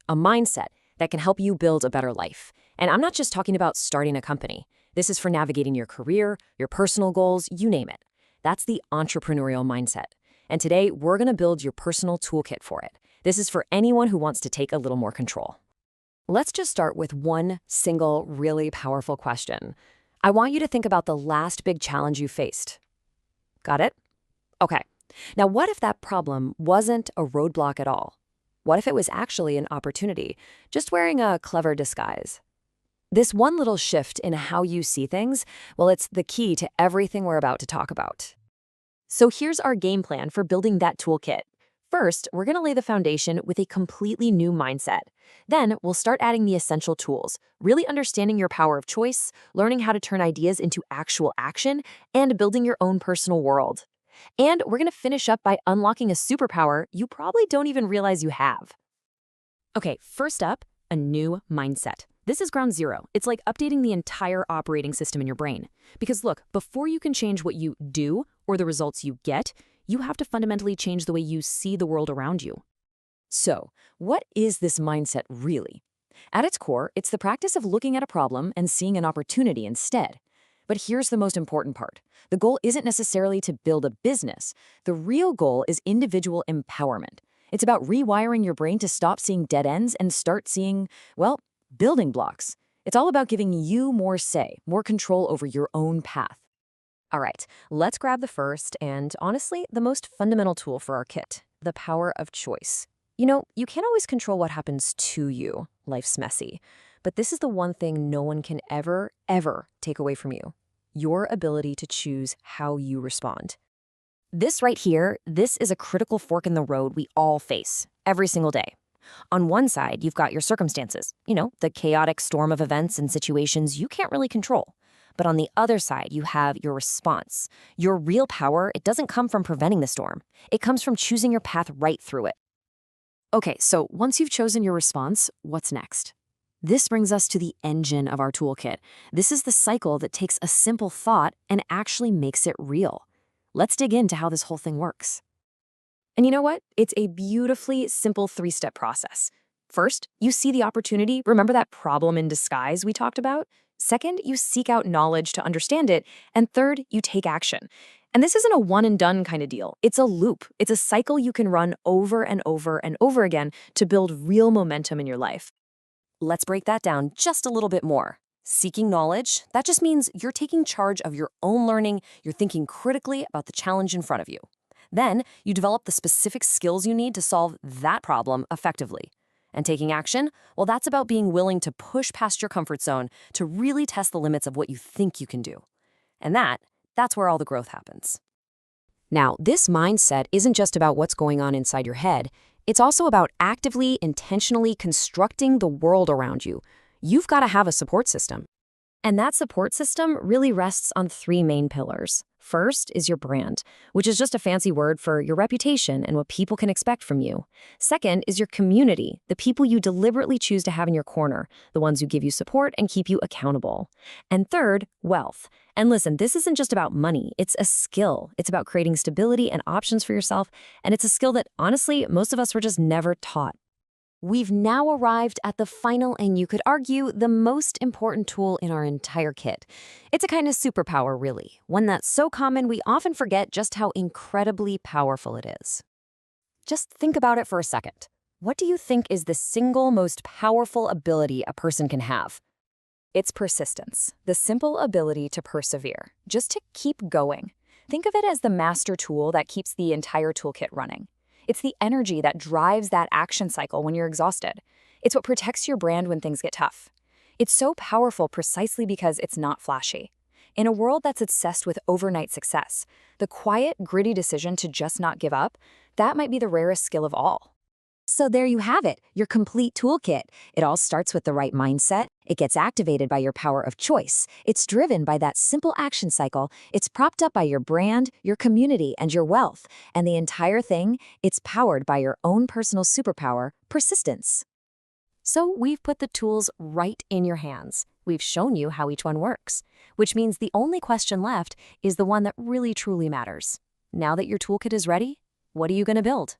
a mindset that can help you build a better life. And I'm not just talking about starting a company. This is for navigating your career, your personal goals, you name it. That's the entrepreneurial mindset. And today, we're going to build your personal toolkit for it. This is for anyone who wants to take a little more control. Let's just start with one single, really powerful question. I want you to think about the last big challenge you faced. Got it? Okay. Now, what if that problem wasn't a roadblock at all? What if it was actually an opportunity, just wearing a clever disguise? This one little shift in how you see things, well, it's the key to everything we're about to talk about. So here's our game plan for building that toolkit. First, we're going to lay the foundation with a completely new mindset. Then, we'll start adding the essential tools, really understanding your power of choice, learning how to turn ideas into actual action, and building your own personal world. And we're going to finish up by unlocking a superpower you probably don't even realize you have. Okay, first up, a new mindset. This is ground zero. It's like updating the entire operating system in your brain. Because look, before you can change what you do or the results you get, you have to fundamentally change the way you see the world around you. So, what is this mindset really? At its core, it's the practice of looking at a problem and seeing an opportunity instead. But here's the most important part. The goal isn't necessarily to build a business. The real goal is individual empowerment. It's about rewiring your brain to stop seeing dead ends and start seeing, well, building blocks. It's all about giving you more say, more control over your own path. All right, let's grab the first and, honestly, the most fundamental tool for our kit, the power of choice. You know, you can't always control what happens to you. Life's messy. But this is the one thing no one can ever take away from you. Your ability to choose how you respond. This right here, this is a critical fork in the road we all face every single day. On one side, you've got your circumstances, the chaotic storm of events and situations you can't really control. But on the other side, you have your response. Your real power, it doesn't come from preventing the storm. It comes from choosing your path right through it. Okay, so once you've chosen your response, what's next? This brings us to the engine of our toolkit. This is the cycle that takes a simple thought and actually makes it real. Let's dig into how this whole thing works. And you know what? It's a beautifully simple three-step process. First, you see the opportunity. Remember that problem in disguise we talked about? Second, you seek out knowledge to understand it. And third, you take action. And this isn't a one-and-done kind of deal. It's a loop. It's a cycle you can run over and over and over again to build real momentum in your life. Let's break that down just a little bit more. Seeking knowledge, that just means you're taking charge of your own learning, you're thinking critically about the challenge in front of you. Then, you develop the specific skills you need to solve that problem effectively. And taking action, well, that's about being willing to push past your comfort zone to really test the limits of what you think you can do. And that's where all the growth happens. Now, this mindset isn't just about what's going on inside your head. It's also about actively, intentionally constructing the world around you. You've got to have a support system. And that support system really rests on three main pillars. First is your brand, which is just a fancy word for your reputation and what people can expect from you. Second is your community, the people you deliberately choose to have in your corner, the ones who give you support and keep you accountable. And third, wealth. And listen, this isn't just about money. It's a skill. It's about creating stability and options for yourself. And it's a skill that, honestly, most of us were just never taught. We've now arrived at the final and you could argue the most important tool in our entire kit. It's a kind of superpower, really, one that's so common we often forget just how incredibly powerful it is. Just think about it for a second. What do you think is the single most powerful ability a person can have? It's persistence, the simple ability to persevere, just to keep going. Think of it as the master tool that keeps the entire toolkit running. It's the energy that drives that action cycle when you're exhausted. It's what protects your brand when things get tough. It's so powerful precisely because it's not flashy. In a world that's obsessed with overnight success, the quiet, gritty decision to just not give up, that might be the rarest skill of all. So there you have it, your complete toolkit. It all starts with the right mindset. It gets activated by your power of choice. It's driven by that simple action cycle. It's propped up by your brand, your community, and your wealth. And the entire thing, it's powered by your own personal superpower, persistence. So we've put the tools right in your hands. We've shown you how each one works, which means the only question left is the one that really truly matters. Now that your toolkit is ready, what are you going to build?